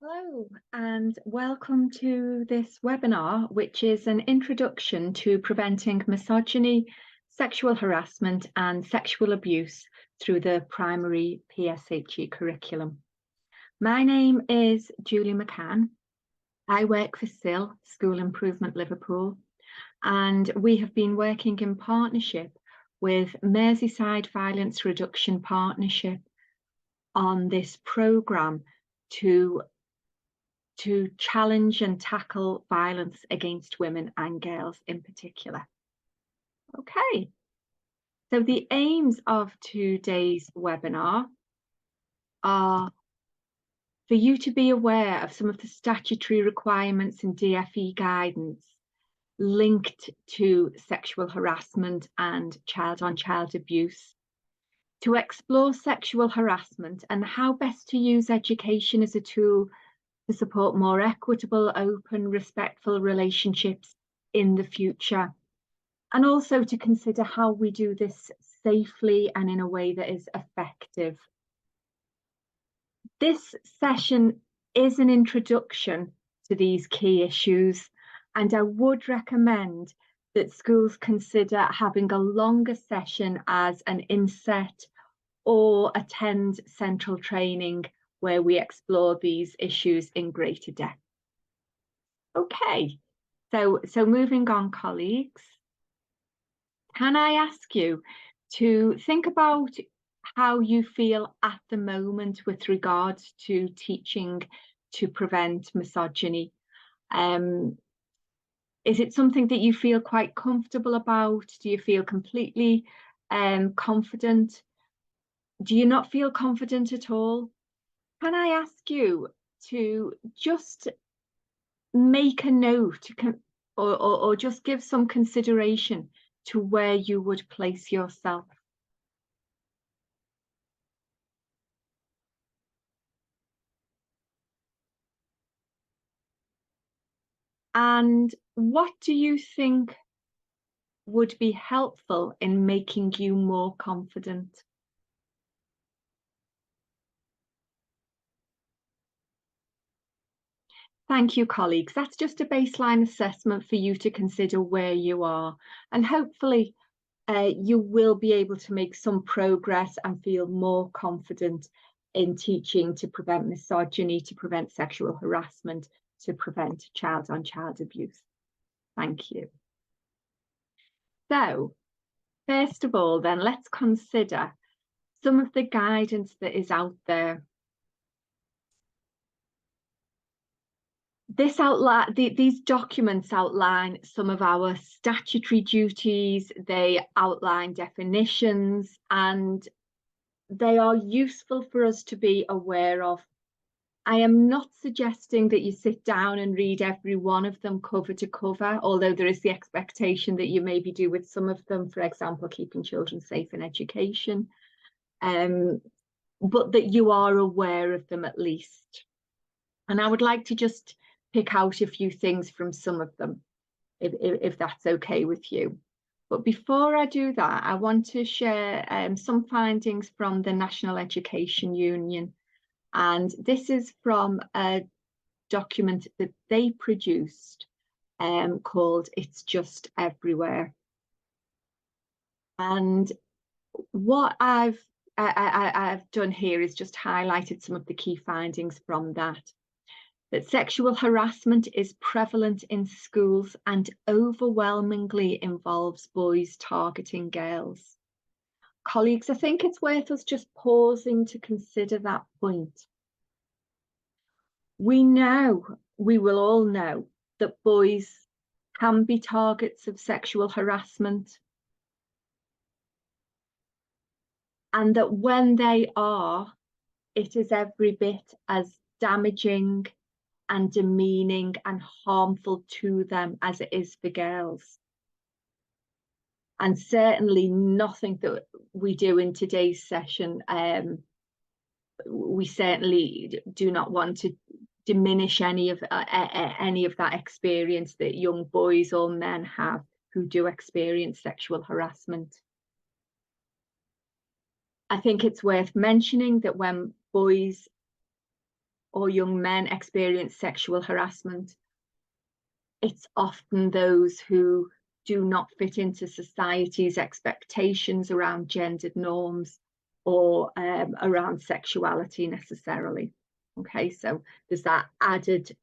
Hello and welcome to this webinar, which is an introduction to preventing misogyny, sexual harassment and sexual abuse through the primary PSHE curriculum. My name is Julie McCann. I work for SIL, School Improvement Liverpool, and we have been working in partnership with Merseyside Violence Reduction Partnership on this programme to challenge and tackle violence against women and girls in particular. Okay, so the aims of today's webinar are for you to be aware of some of the statutory requirements and DFE guidance linked to sexual harassment and child-on-child abuse, to explore sexual harassment and how best to use education as a tool to support more equitable, open, respectful relationships in the future, and also to consider how we do this safely and in a way that is effective. This session is an introduction to these key issues, and I would recommend that schools consider having a longer session as an inset or attend central training where we explore these issues in greater depth. Okay, so moving on, colleagues, can I ask you to think about how you feel at the moment with regards to teaching to prevent misogyny? Is it something that you feel quite comfortable about? Do you feel completely confident? Do you not feel confident at all? Can I ask you to just make a note or just give some consideration to where you would place yourself? And what do you think would be helpful in making you more confident? Thank you, colleagues. That's just a baseline assessment for you to consider where you are. And hopefully you will be able to make some progress and feel more confident in teaching to prevent misogyny, to prevent sexual harassment, to prevent child-on-child abuse. Thank you. So, first of all, then, let's consider some of the guidance that is out there. These documents outline some of our statutory duties, they outline definitions, and they are useful for us to be aware of. I am not suggesting that you sit down and read every one of them cover to cover, although there is the expectation that you maybe do with some of them, for example, keeping children safe in education, but that you are aware of them at least. And I would like to just pick out a few things from some of them, if that's okay with you. But before I do that, I want to share some findings from the National Education Union. And this is from a document that they produced called It's Just Everywhere. And what I've done here is just highlighted some of the key findings from that sexual harassment is prevalent in schools and overwhelmingly involves boys targeting girls. Colleagues, I think it's worth us just pausing to consider that point. We will all know that boys can be targets of sexual harassment, and that when they are, it is every bit as damaging and demeaning and harmful to them as it is for girls. And certainly nothing that we do in today's session, we certainly do not want to diminish any of that experience that young boys or men have who do experience sexual harassment. I think it's worth mentioning that when boys or young men experience sexual harassment, it's often those who do not fit into society's expectations around gendered norms or around sexuality necessarily. Okay, so there's that added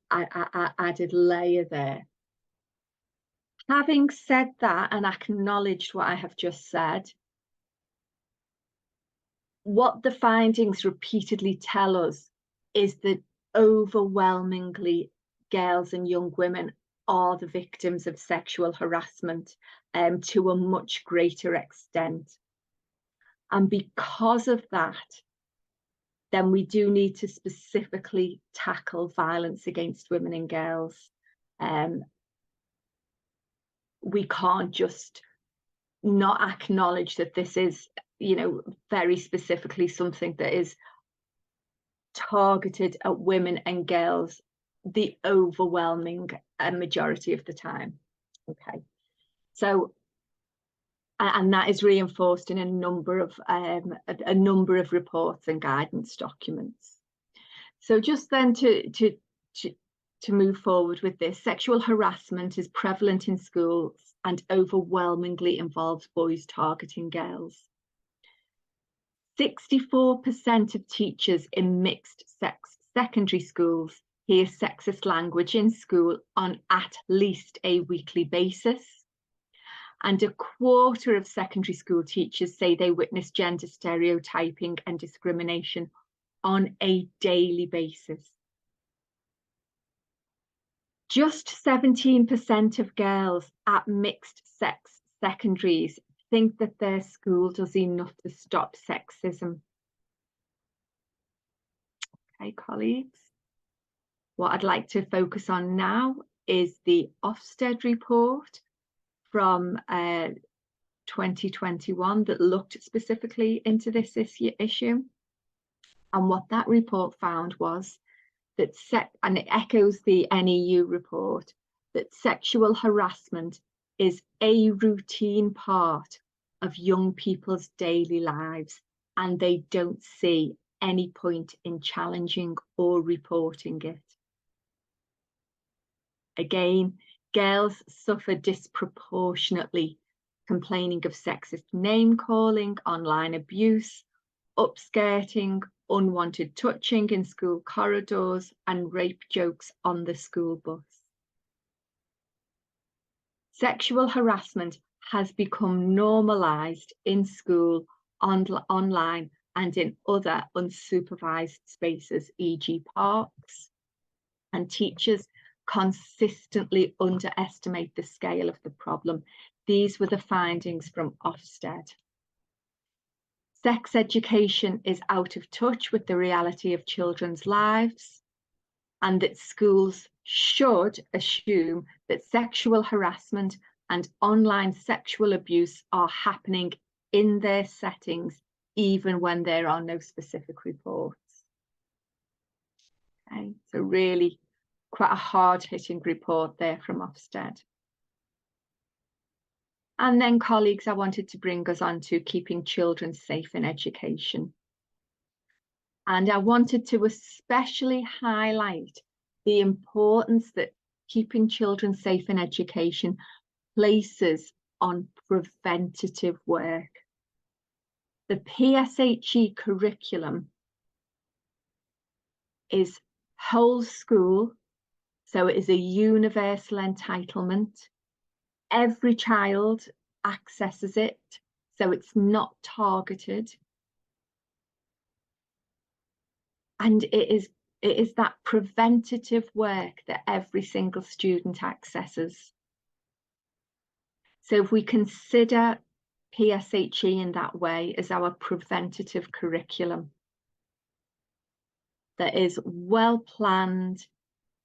layer there. Having said that and acknowledged what I have just said, what the findings repeatedly tell us is that overwhelmingly girls and young women are the victims of sexual harassment to a much greater extent. And because of that, then we do need to specifically tackle violence against women and girls. We can't just not acknowledge that this is, you know, very specifically something that is targeted at women and girls the overwhelming majority of the time. Okay, so and that is reinforced in a number of reports and guidance documents. So just then to move forward with this, sexual harassment is prevalent in schools and overwhelmingly involves boys targeting girls. 64% of teachers in mixed sex secondary schools hear sexist language in school on at least a weekly basis. And a quarter of secondary school teachers say they witness gender stereotyping and discrimination on a daily basis. Just 17% of girls at mixed sex secondaries think that their school does enough to stop sexism. Okay, colleagues, what I'd like to focus on now is the Ofsted report from 2021 that looked specifically into this issue. And what that report found was that, and it echoes the NEU report, that sexual harassment is a routine part of young people's daily lives, and they don't see any point in challenging or reporting it. Again, girls suffer disproportionately, complaining of sexist name-calling, online abuse, upskirting, unwanted touching in school corridors, and rape jokes on the school bus. Sexual harassment has become normalised in school, online, and in other unsupervised spaces, e.g. parks, and teachers consistently underestimate the scale of the problem. These were the findings from Ofsted. Sex education is out of touch with the reality of children's lives, and that schools should assume that sexual harassment and online sexual abuse are happening in their settings, even when there are no specific reports. Okay, so really quite a hard-hitting report there from Ofsted. And then, colleagues, I wanted to bring us on to keeping children safe in education. And I wanted to especially highlight the importance that keeping children safe in education places on preventative work. The PSHE curriculum is whole school, so it is a universal entitlement. Every child accesses it, so it's not targeted. And it is that preventative work that every single student accesses. So if we consider PSHE in that way as our preventative curriculum, that is well planned,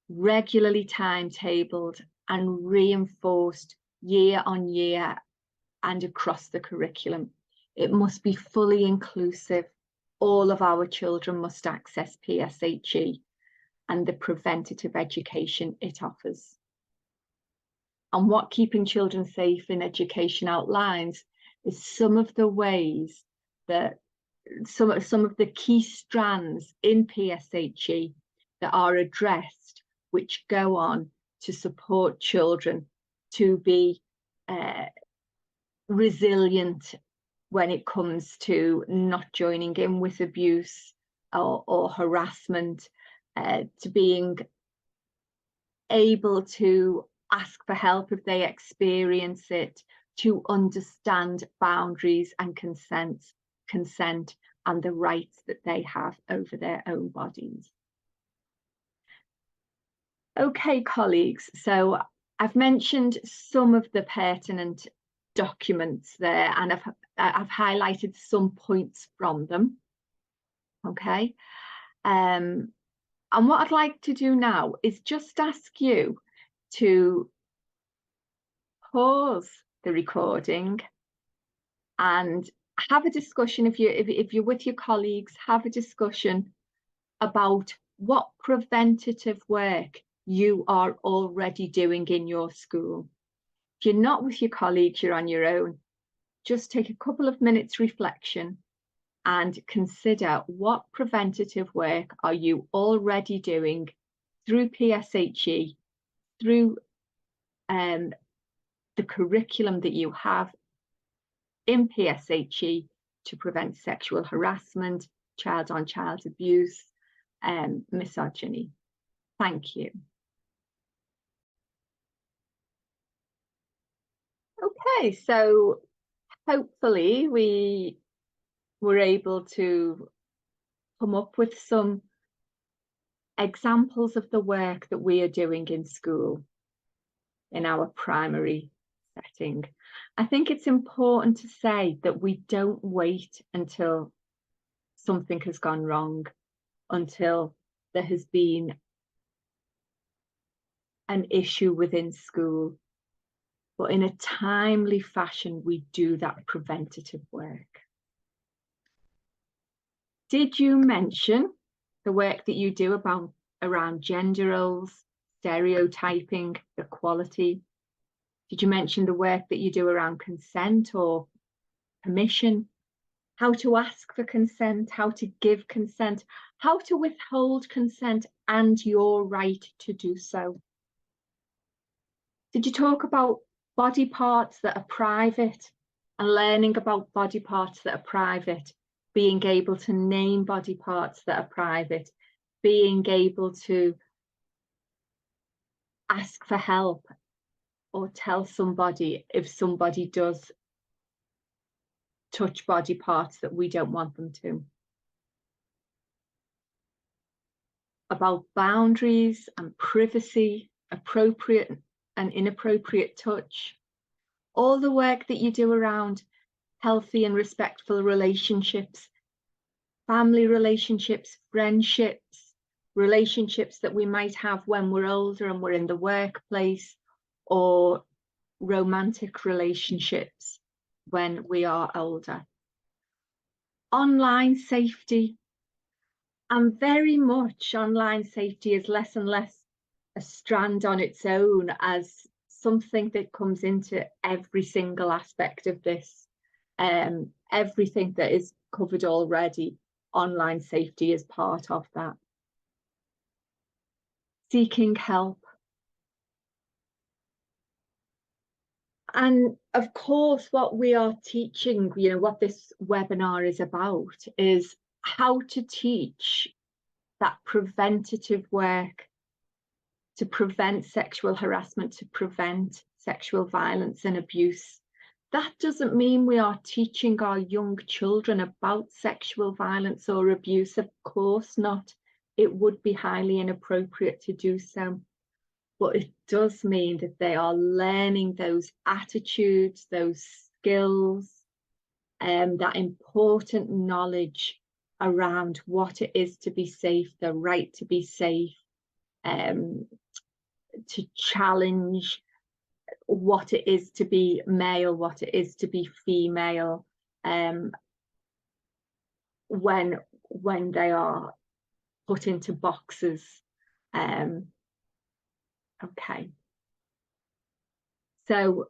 regularly timetabled, and reinforced year on year and across the curriculum. It must be fully inclusive. All of our children must access PSHE and the preventative education it offers. And what keeping children safe in education outlines is some of the ways that some of the key strands in PSHE that are addressed, which go on to support children to be resilient when it comes to not joining in with abuse or harassment, to being able to ask for help if they experience it, to understand boundaries and consent and the rights that they have over their own bodies. Okay, colleagues, so I've mentioned some of the pertinent documents there, and I've highlighted some points from them. Okay, and what I'd like to do now is just ask you to pause the recording and have a discussion. If you're with your colleagues, have a discussion about what preventative work you are already doing in your school. If you're not with your colleagues, you're on your own. Just take a couple of minutes reflection and consider what preventative work are you already doing through PSHE, through the curriculum that you have in PSHE to prevent sexual harassment, child-on-child abuse, misogyny. Thank you. Okay, so hopefully we were able to come up with some examples of the work that we are doing in school, in our primary setting. I think it's important to say that we don't wait until something has gone wrong, until there has been an issue within school, but in a timely fashion, we do that preventative work. Did you mention the work that you do around gender roles, stereotyping, equality? Did you mention the work that you do around consent or permission? How to ask for consent, how to give consent, how to withhold consent and your right to do so? Did you talk about body parts that are private and learning about body parts that are private, being able to name body parts that are private, being able to ask for help or tell somebody if somebody does touch body parts that we don't want them to? About boundaries and privacy, appropriate and inappropriate touch, all the work that you do around healthy and respectful relationships, family relationships, friendships, relationships that we might have when we're older and we're in the workplace, or romantic relationships when we are older. Online safety, and very much online safety is less and less a strand on its own as something that comes into every single aspect of this. Everything that is covered already, online safety is part of that. Seeking help. And of course, what we are teaching, what this webinar is about, is how to teach that preventative work to prevent sexual harassment, to prevent sexual violence and abuse. That doesn't mean we are teaching our young children about sexual violence or abuse. Of course not. It would be highly inappropriate to do so. But it does mean that they are learning those attitudes, those skills, that important knowledge around what it is to be safe, the right to be safe, to challenge what it is to be male, what it is to be female, when they are put into boxes. Okay, so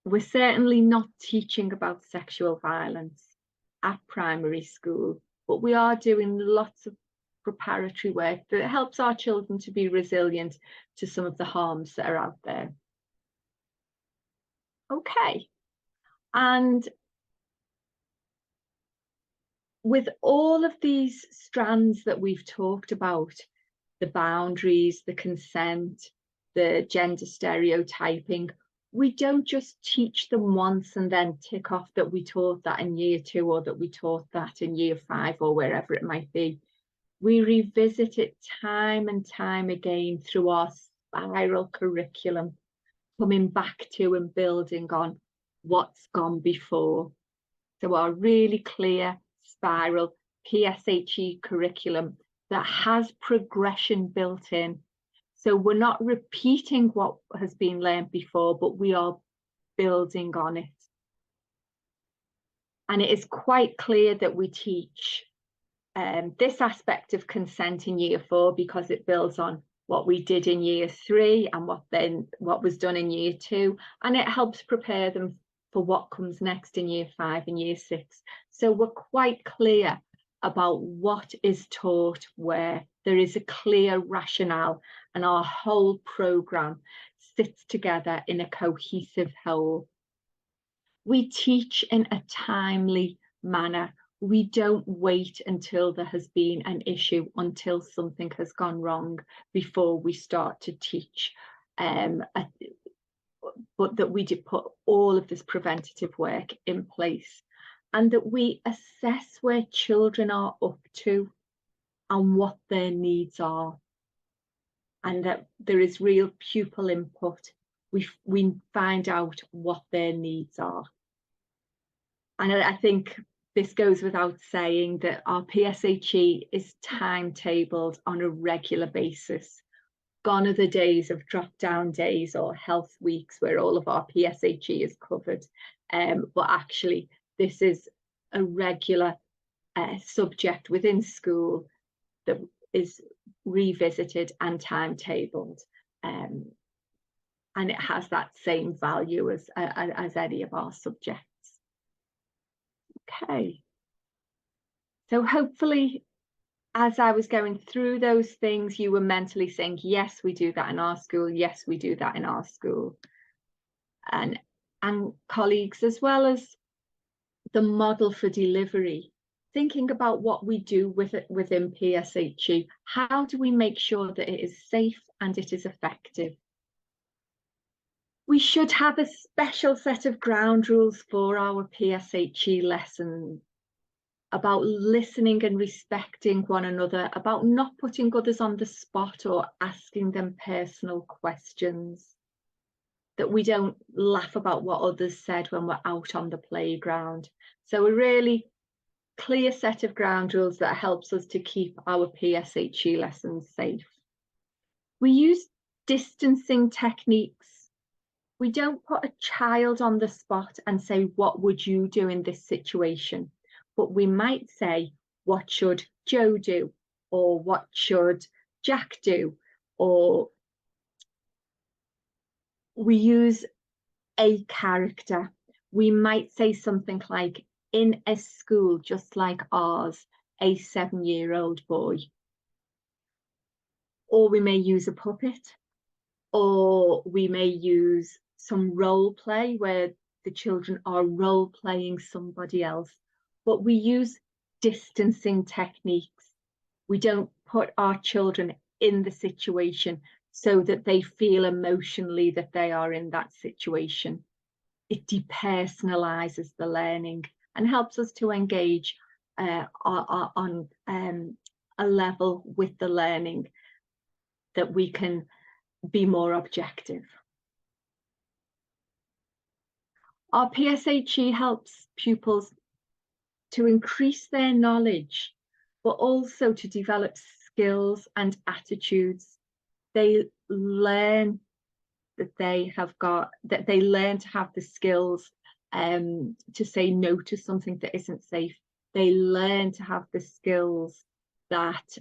we're certainly not teaching about sexual violence at primary school, but we are doing lots of preparatory work that helps our children to be resilient to some of the harms that are out there. Okay, and with all of these strands that we've talked about, the boundaries, the consent, the gender stereotyping, we don't just teach them once and then tick off that we taught that in year 2 or that we taught that in year 5 or wherever it might be. We revisit it time and time again through our spiral curriculum, coming back to and building on what's gone before. So our really clear spiral PSHE curriculum that has progression built in. So we're not repeating what has been learned before, but we are building on it. And it is quite clear that we teach this aspect of consent in year 4 because it builds on what we did in year 3 and what was done in year 2, and it helps prepare them for what comes next in year 5 and year 6. So we're quite clear about what is taught where. There is a clear rationale, and our whole programme sits together in a cohesive whole. We teach in a timely manner. We don't wait until there has been an issue, until something has gone wrong before we start to teach, but that we do put all of this preventative work in place, and that we assess where children are up to and what their needs are, and that there is real pupil input. We find out what their needs are. And I think this goes without saying that our PSHE is timetabled on a regular basis. Gone are the days of drop-down days or health weeks where all of our PSHE is covered. But actually, this is a regular subject within school that is revisited and timetabled. And it has that same value as any of our subjects. Okay. So hopefully, as I was going through those things, you were mentally saying, yes, we do that in our school. Yes, we do that in our school. And colleagues, as well as the model for delivery, thinking about what we do with it within PSHE. How do we make sure that it is safe and it is effective? We should have a special set of ground rules for our PSHE lessons, about listening and respecting one another, about not putting others on the spot or asking them personal questions, that we don't laugh about what others said when we're out on the playground. So a really clear set of ground rules that helps us to keep our PSHE lessons safe. We use distancing techniques. We don't put a child on the spot and say, what would you do in this situation? But we might say, what should Joe do? Or what should Jack do? Or we use a character. We might say something like, in a school just like ours, a 7-year-old boy. Or we may use a puppet, or we may use some role play where the children are role playing somebody else. But we use distancing techniques. We don't put our children in the situation so that they feel emotionally that they are in that situation. It depersonalizes the learning and helps us to engage on a level with the learning that we can be more objective. Our PSHE helps pupils to increase their knowledge, but also to develop skills and attitudes. They learn that they learn to have the skills to say no to something that isn't safe. They learn to have the skills that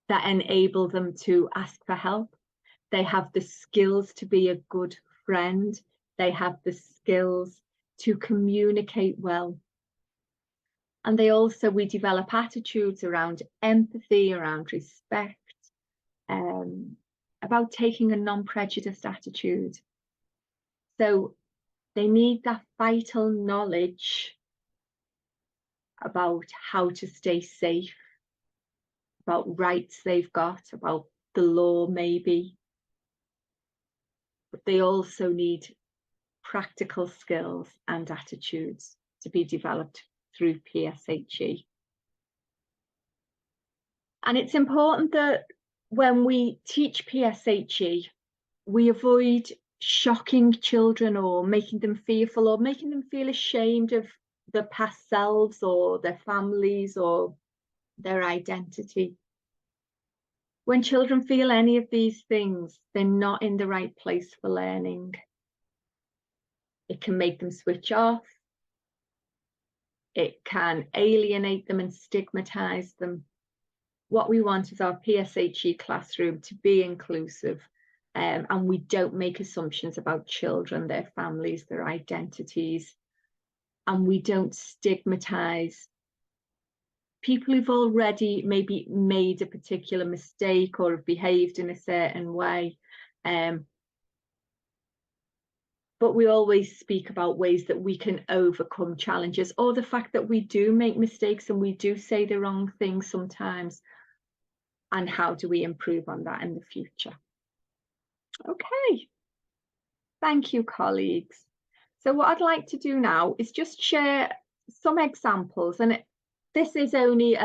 enable them to ask for help. They have the skills to be a good friend. They have the skills to communicate well. And we develop attitudes around empathy, around respect, about taking a non-prejudiced attitude. So they need that vital knowledge about how to stay safe, about rights they've got, about the law maybe. But they also need practical skills and attitudes to be developed through PSHE. And it's important that when we teach PSHE, we avoid shocking children or making them fearful or making them feel ashamed of their past selves or their families or their identity. When children feel any of these things, they're not in the right place for learning. It can make them switch off. It can alienate them and stigmatize them. What we want is our PSHE classroom to be inclusive, and we don't make assumptions about children, their families, their identities, and we don't stigmatize people who've already maybe made a particular mistake or have behaved in a certain way. But we always speak about ways that we can overcome challenges, or the fact that we do make mistakes and we do say the wrong things sometimes, and how do we improve on that in the future. Okay, thank you, colleagues. So what I'd like to do now is just share some examples, and this is only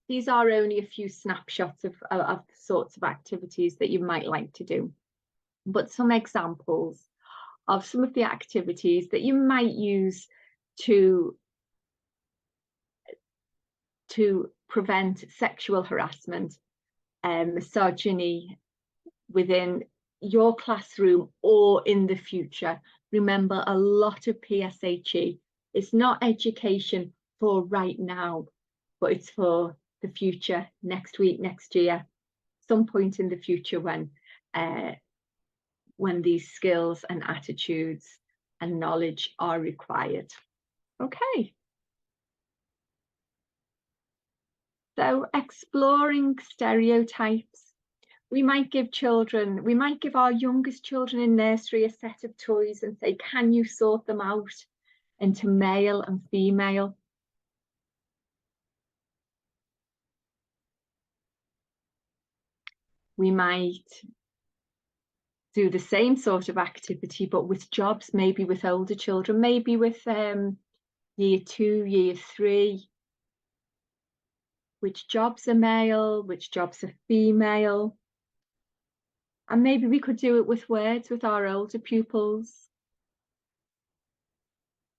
these are only a few snapshots of the sorts of activities that you might like to do, but some examples of some of the activities that you might use to prevent sexual harassment and misogyny within your classroom or in the future. Remember, a lot of PSHE is not education for right now, but it's for the future, next week, next year, some point in the future when these skills and attitudes and knowledge are required. Okay. So exploring stereotypes. We might give our youngest children in nursery a set of toys and say, can you sort them out into male and female? We might do the same sort of activity, but with jobs, maybe with older children, maybe with year 2, year 3. Which jobs are male, which jobs are female? And maybe we could do it with words with our older pupils.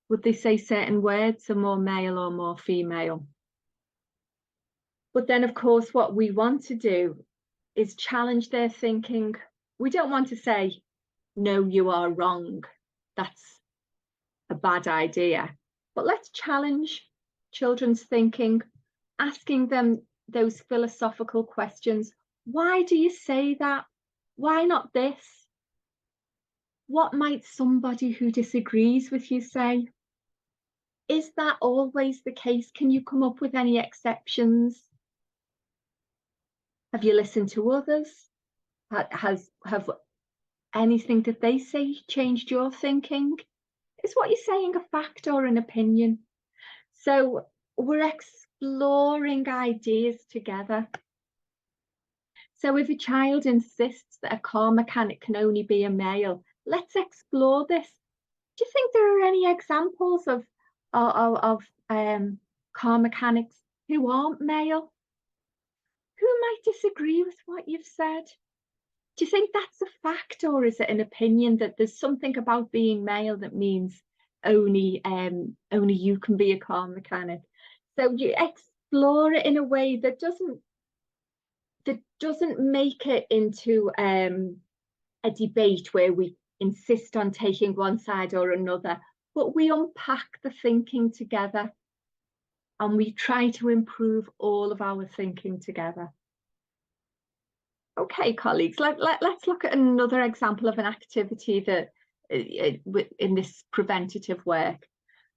Would they say certain words are more male or more female? But then, of course, what we want to do is challenge their thinking. We don't want to say, no, you are wrong. That's a bad idea. But let's challenge children's thinking, asking them those philosophical questions. Why do you say that? Why not this? What might somebody who disagrees with you say? Is that always the case? Can you come up with any exceptions? Have you listened to others? Have anything that they say changed your thinking? Is what you're saying a fact or an opinion? So we're exploring ideas together. So if a child insists that a car mechanic can only be a male, let's explore this. Do you think there are any examples of car mechanics who aren't male? Who might disagree with what you've said? Do you think that's a fact, or is it an opinion that there's something about being male that means only you can be a car mechanic? So you explore it in a way that doesn't make it into a debate where we insist on taking one side or another, but we unpack the thinking together and we try to improve all of our thinking together. Okay, colleagues, let's look at another example of an activity that in this preventative work.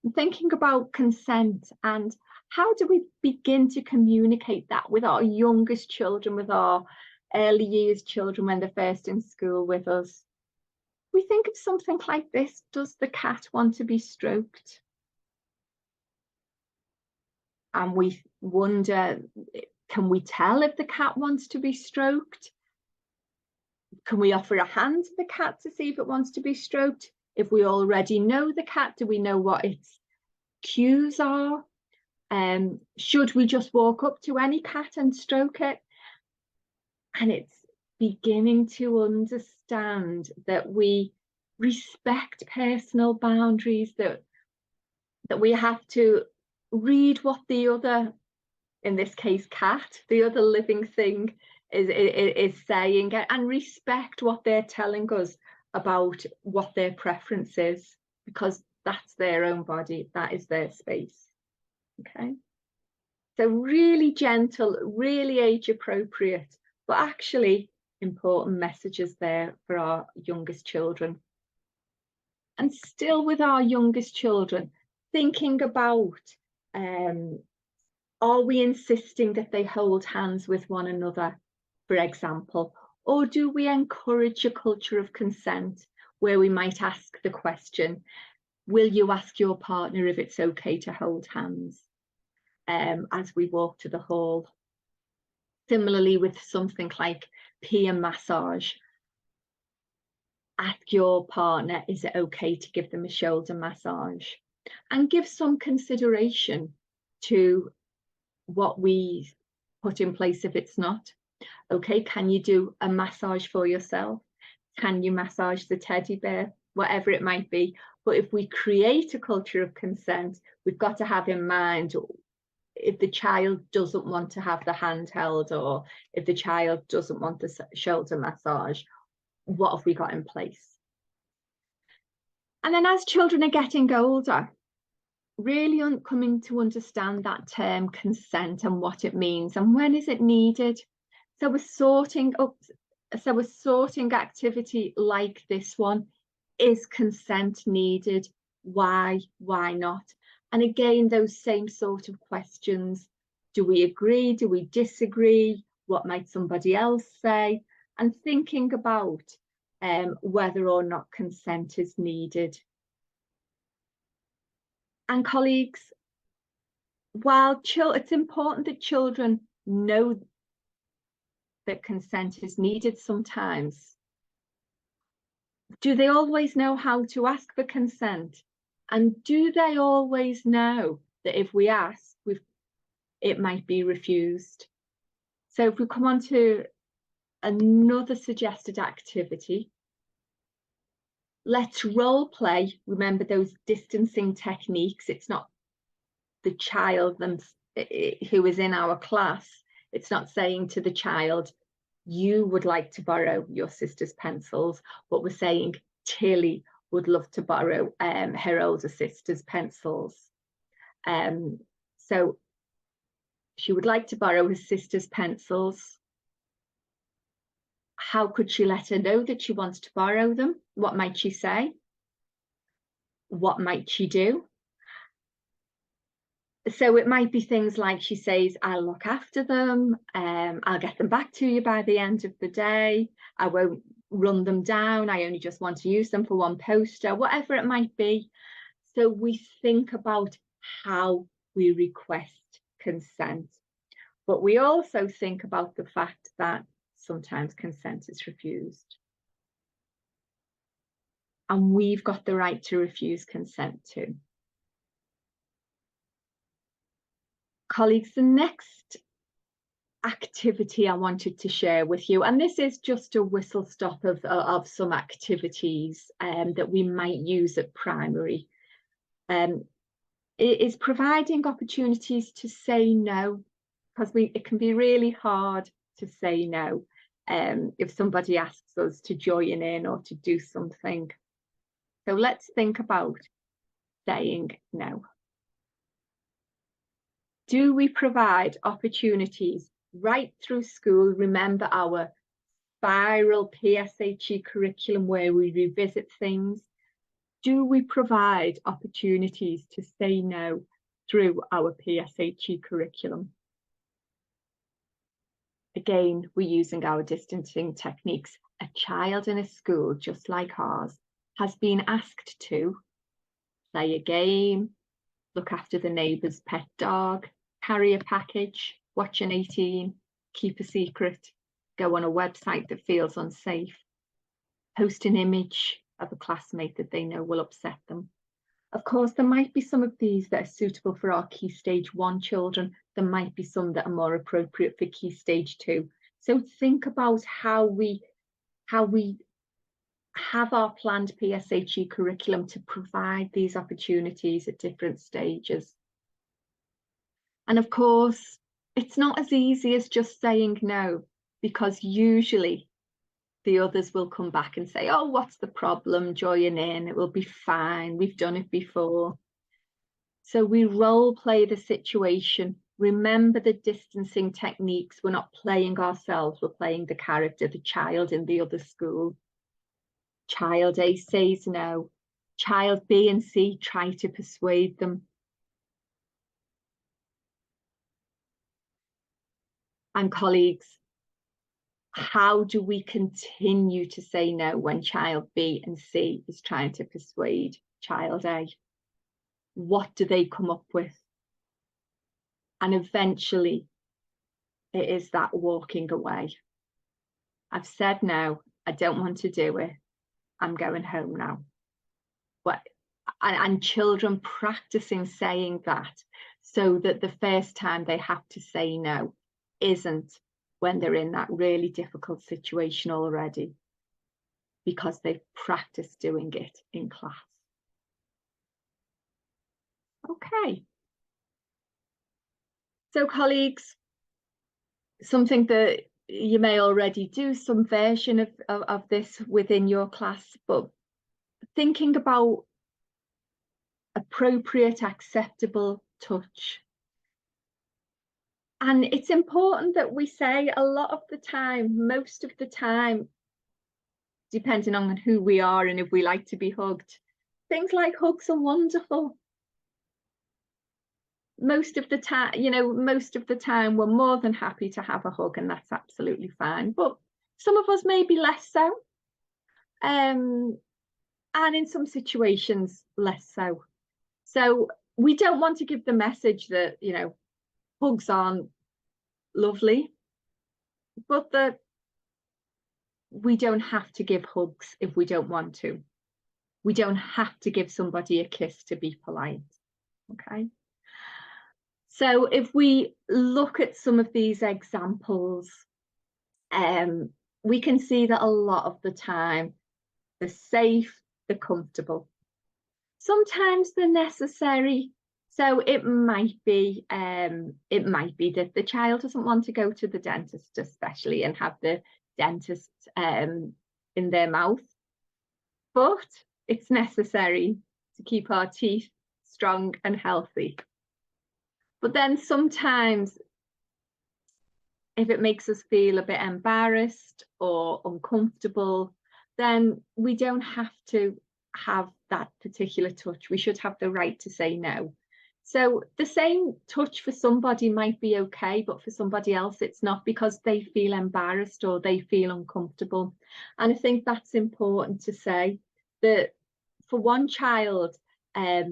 I'm thinking about consent and How do we begin to communicate that with our youngest children, with our early years children when they're first in school with us? We think of something like this: does the cat want to be stroked? And we wonder, can we tell if the cat wants to be stroked? Can we offer a hand to the cat to see if it wants to be stroked? If we already know the cat, do we know what its cues are? Should we just walk up to any cat and stroke it? And it's beginning to understand that we respect personal boundaries, that we have to read what the other, in this case cat, the other living thing is saying, and respect what they're telling us about what their preference is, because that's their own body, that is their space. Okay, so really gentle, really age appropriate, but actually important messages there for our youngest children. And still with our youngest children, thinking about, are we insisting that they hold hands with one another, for example, or do we encourage a culture of consent where we might ask the question, will you ask your partner if it's okay to hold hands as we walk to the hall? Similarly, with something like peer massage, ask your partner, is it okay to give them a shoulder massage? And give some consideration to what we put in place if it's not. Okay, can you do a massage for yourself? Can you massage the teddy bear? Whatever it might be. But if we create a culture of consent, we've got to have in mind, if the child doesn't want to have the hand held, or if the child doesn't want the shoulder massage, what have we got in place? And then as children are getting older, really coming to understand that term consent and what it means and when is it needed. So a sorting activity like this one, is consent needed? Why not? And again, those same sort of questions. Do we agree? Do we disagree? What might somebody else say? And thinking about whether or not consent is needed. And colleagues, while it's important that children know that consent is needed sometimes, do they always know how to ask for consent? And do they always know that if we ask, it might be refused? So if we come on to another suggested activity, let's role play. Remember those distancing techniques. It's not the child who is in our class. It's not saying to the child, you would like to borrow your sister's pencils, but we're saying Tilly would love to borrow her older sister's pencils. So she would like to borrow his sister's pencils. How could she let her know that she wants to borrow them? What might she say? What might she do? So it might be things like she says, I'll look after them, I'll get them back to you by the end of the day, I won't run them down, I only just want to use them for one poster, whatever it might be. So we think about how we request consent, but we also think about the fact that sometimes consent is refused. And we've got the right to refuse consent too. Colleagues, the next activity I wanted to share with you, and this is just a whistle stop of some activities that we might use at primary, is providing opportunities to say no, because it can be really hard to say no if somebody asks us to join in or to do something. So let's think about saying no. Do we provide opportunities right through school? Remember our spiral PSHE curriculum where we revisit things. Do we provide opportunities to say no through our PSHE curriculum. Again, we're using our distancing techniques. A child in a school just like ours has been asked to play a game, look after the neighbour's pet dog, carry a package, watch an 18, keep a secret, go on a website that feels unsafe, post an image of a classmate that they know will upset them. Of course, there might be some of these that are suitable for our Key Stage 1 children. There might be some that are more appropriate for Key Stage 2. So think about how we have our planned PSHE curriculum to provide these opportunities at different stages. And of course, it's not as easy as just saying no, because usually the others will come back and say, oh, what's the problem? Join in, it will be fine. We've done it before. So we role play the situation. Remember the distancing techniques. We're not playing ourselves, we're playing the character, the child in the other school. Child A says no. Child B and C try to persuade them. And colleagues, how do we continue to say no when child B and C is trying to persuade child A? What do they come up with? And eventually it is that walking away. I've said no, I don't want to do it. I'm going home now. And children practicing saying that so that the first time they have to say no isn't when they're in that really difficult situation already, because they've practiced doing it in class. Okay. So colleagues, something that you may already do some version of this within your class, but thinking about appropriate, acceptable touch. And it's important that we say a lot of the time, most of the time, depending on who we are and if we like to be hugged, things like hugs are wonderful. Most of the time, most of the time we're more than happy to have a hug, and that's absolutely fine. But some of us may be less so. And in some situations, less so. So we don't want to give the message that, hugs aren't lovely, but that we don't have to give hugs if we don't want to. We don't have to give somebody a kiss to be polite, okay? So if we look at some of these examples, we can see that a lot of the time, they're safe, they're comfortable. Sometimes they're necessary. So it might be that the child doesn't want to go to the dentist, especially, and have the dentist in their mouth. But it's necessary to keep our teeth strong and healthy. But then sometimes, if it makes us feel a bit embarrassed or uncomfortable, then we don't have to have that particular touch. We should have the right to say no. So the same touch for somebody might be okay, but for somebody else it's not, because they feel embarrassed or they feel uncomfortable. And I think that's important to say, that for one child, a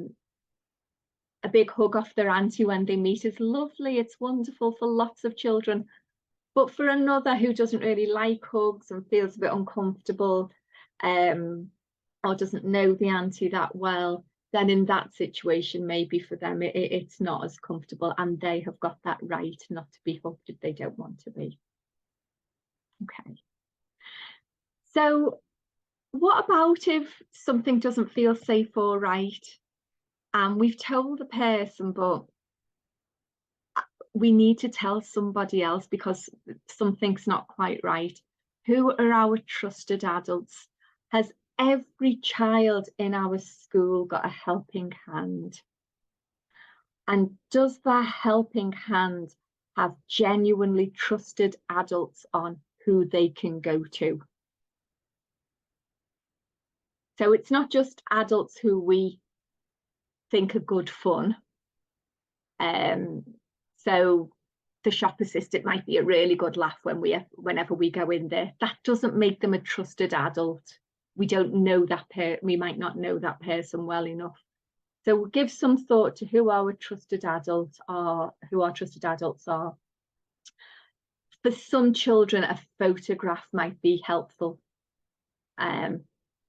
big hug off their auntie when they meet is lovely, it's wonderful for lots of children. But for another who doesn't really like hugs and feels a bit uncomfortable, or doesn't know the auntie that well, then in that situation, maybe for them it's not as comfortable, and they have got that right not to be hugged if they don't want to be. Okay. So what about if something doesn't feel safe or right, and we've told the person, but we need to tell somebody else because something's not quite right? Who are our trusted adults? Has every child in our school got a helping hand? And does that helping hand have genuinely trusted adults on who they can go to? So it's not just adults who we think are good fun. So the shop assistant might be a really good laugh whenever we go in there. That doesn't make them a trusted adult. We don't know that we might not know that person well enough. So give some thought to who our trusted adults are, who our trusted adults are. For some children, a photograph might be helpful. And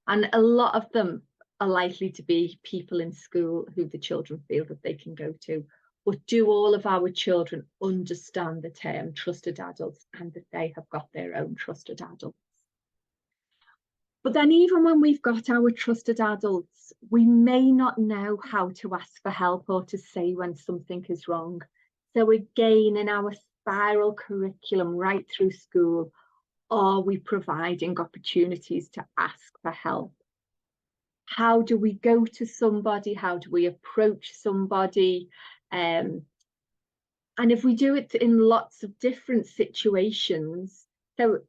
a lot of them are likely to be people in school who the children feel that they can go to. But do all of our children understand the term trusted adults and that they have got their own trusted adults? But then even when we've got our trusted adults, we may not know how to ask for help or to say when something is wrong. So again, in our spiral curriculum right through school, are we providing opportunities to ask for help? How do we go to somebody? How do we approach somebody? And if we do it in lots of different situations, so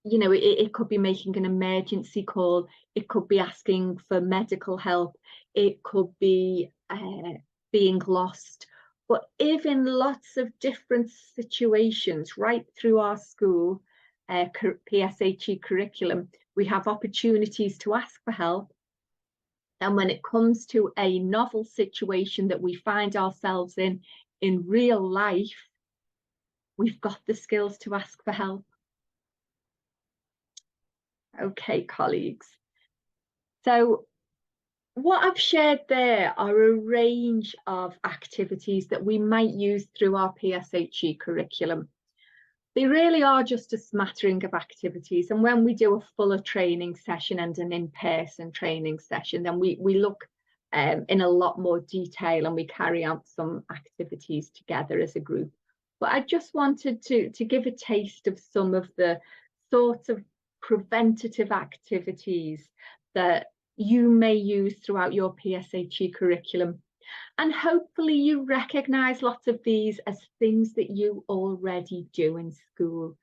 you know, it could be making an emergency call, it could be asking for medical help, it could be being lost. But if in lots of different situations right through our school PSHE curriculum, we have opportunities to ask for help, and when it comes to a novel situation that we find ourselves in real life, we've got the skills to ask for help. Okay, colleagues. So what I've shared there are a range of activities that we might use through our PSHE curriculum. They really are just a smattering of activities. And when we do a fuller training session and an in-person training session, then we look in a lot more detail and we carry out some activities together as a group. But I just wanted to give a taste of some of the sorts of preventative activities that you may use throughout your PSHE curriculum. And hopefully you recognise lots of these as things that you already do in school.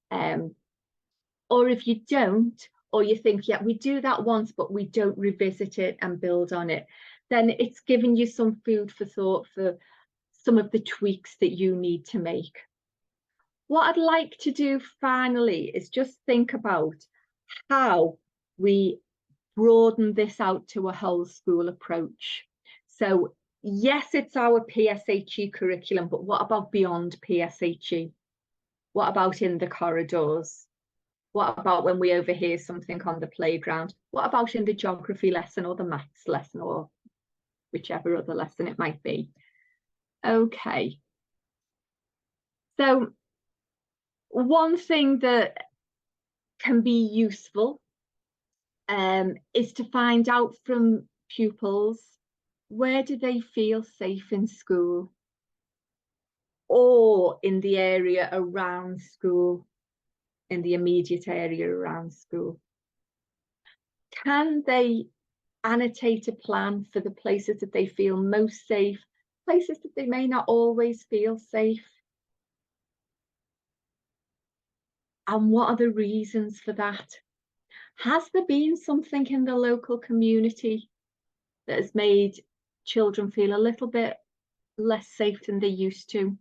Or if you don't, or you think, yeah, we do that once, but we don't revisit it and build on it, then it's giving you some food for thought for some of the tweaks that you need to make. What I'd like to do finally is just think about how we broaden this out to a whole school approach. So yes, it's our PSHE curriculum, but what about beyond PSHE? What about in the corridors? What about when we overhear something on the playground? What about in the geography lesson or the maths lesson or whichever other lesson it might be? Okay. So one thing that can be useful is to find out from pupils, where do they feel safe in school or in the area around school, in the immediate area around school? Can they annotate a plan for the places that they feel most safe, places that they may not always feel safe? And what are the reasons for that? Has there been something in the local community that has made children feel a little bit less safe than they used to?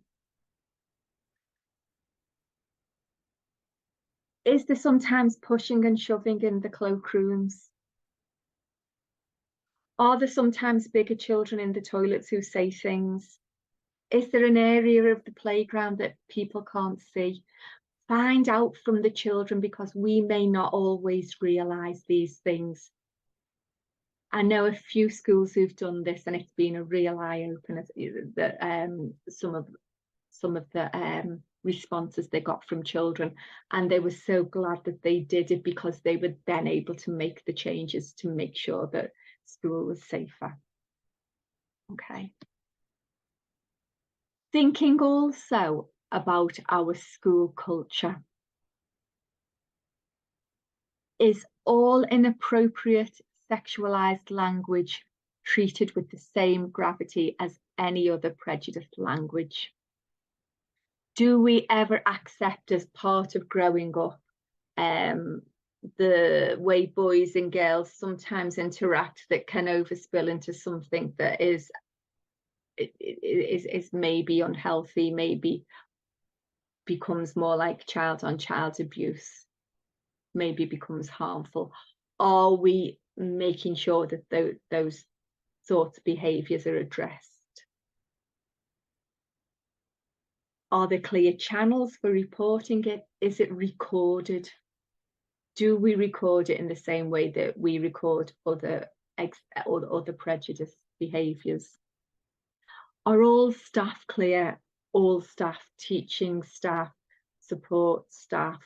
Is there sometimes pushing and shoving in the cloakrooms? Are there sometimes bigger children in the toilets who say things? Is there an area of the playground that people can't see? Find out from the children, because we may not always realise these things. I know a few schools who've done this, and it's been a real eye-opener. Some of the responses they got from children, and they were so glad that they did it, because they were then able to make the changes to make sure that school was safer. Okay. Thinking also about our school culture. Is all inappropriate sexualized language treated with the same gravity as any other prejudiced language? Do we ever accept as part of growing up the way boys and girls sometimes interact that can overspill into something that is is maybe unhealthy, maybe becomes more like child-on-child abuse, maybe becomes harmful? Are we making sure that those sorts of behaviours are addressed? Are there clear channels for reporting it? Is it recorded? Do we record it in the same way that we record other prejudice behaviours? Are all staff clear? All staff, teaching staff, support staff,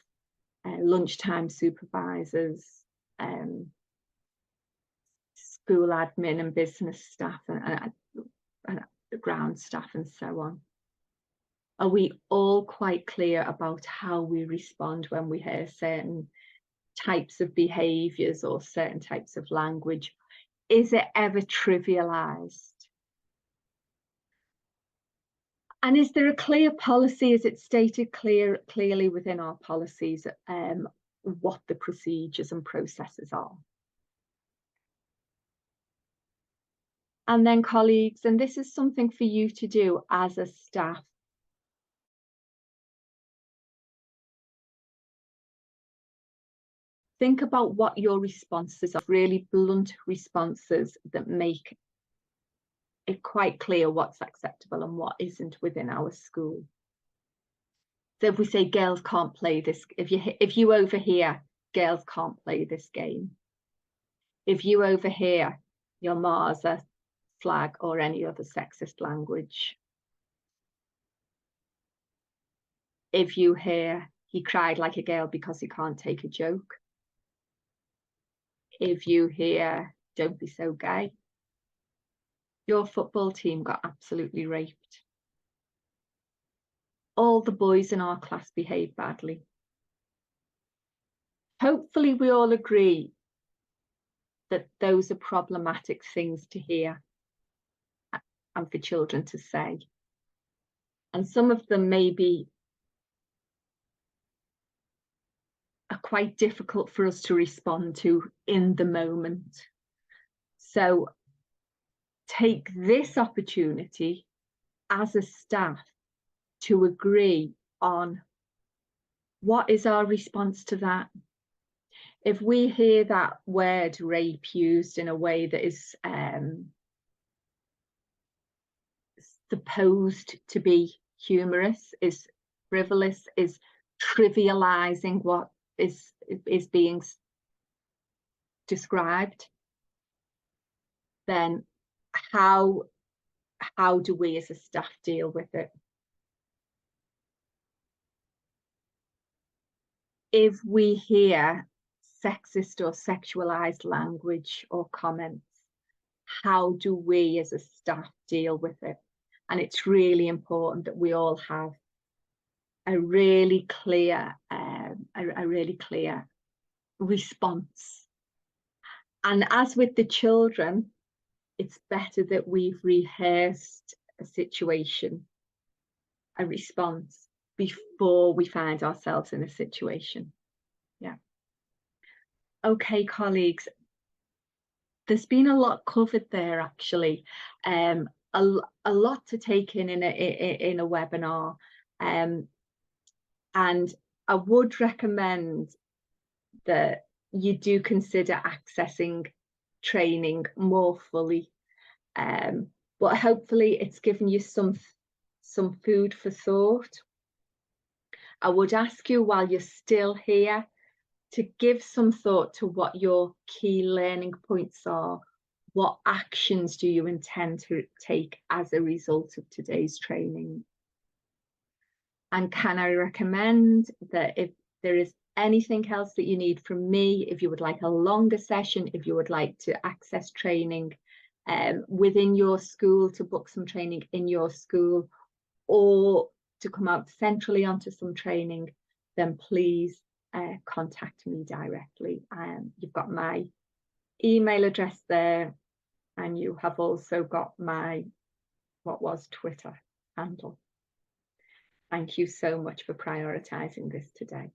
lunchtime supervisors, school admin and business staff, and ground staff, and so on. Are we all quite clear about how we respond when we hear certain types of behaviours or certain types of language? Is it ever trivialised? And is there a clear policy? Is it stated clearly within our policies what the procedures and processes are? And then, colleagues, and this is something for you to do as a staff, think about what your responses are, really blunt responses that make it quite clear what's acceptable and what isn't within our school. So if we say girls can't play this, if you overhear girls can't play this game, if you overhear your Martha flag or any other sexist language, if you hear he cried like a girl because he can't take a joke, if you hear don't be so gay, your football team got absolutely raped, all the boys in our class behaved badly. Hopefully we all agree that those are problematic things to hear and for children to say. And some of them maybe are quite difficult for us to respond to in the moment. So take this opportunity as a staff to agree on what is our response to that. If we hear that word rape used in a way that is supposed to be humorous, is frivolous, is trivializing what is being described, then how do we as a staff deal with it? If we hear sexist or sexualized language or comments, how do we as a staff deal with it? And it's really important that we all have a really clear response. And as with the children, it's better that we've rehearsed a situation, a response, before we find ourselves in a situation. Yeah. Okay, colleagues, there's been a lot covered there, actually. A lot to take in a webinar. And I would recommend that you do consider accessing training more fully. But hopefully it's given you some food for thought. I would ask you, while you're still here, to give some thought to what your key learning points are. What actions do you intend to take as a result of today's training? And can I recommend that if there is anything else that you need from me, if you would like a longer session, if you would like to access training within your school, to book some training in your school, or to come out centrally onto some training, then please contact me directly. You've got my email address there, and you have also got my Twitter handle. Thank you so much for prioritising this today.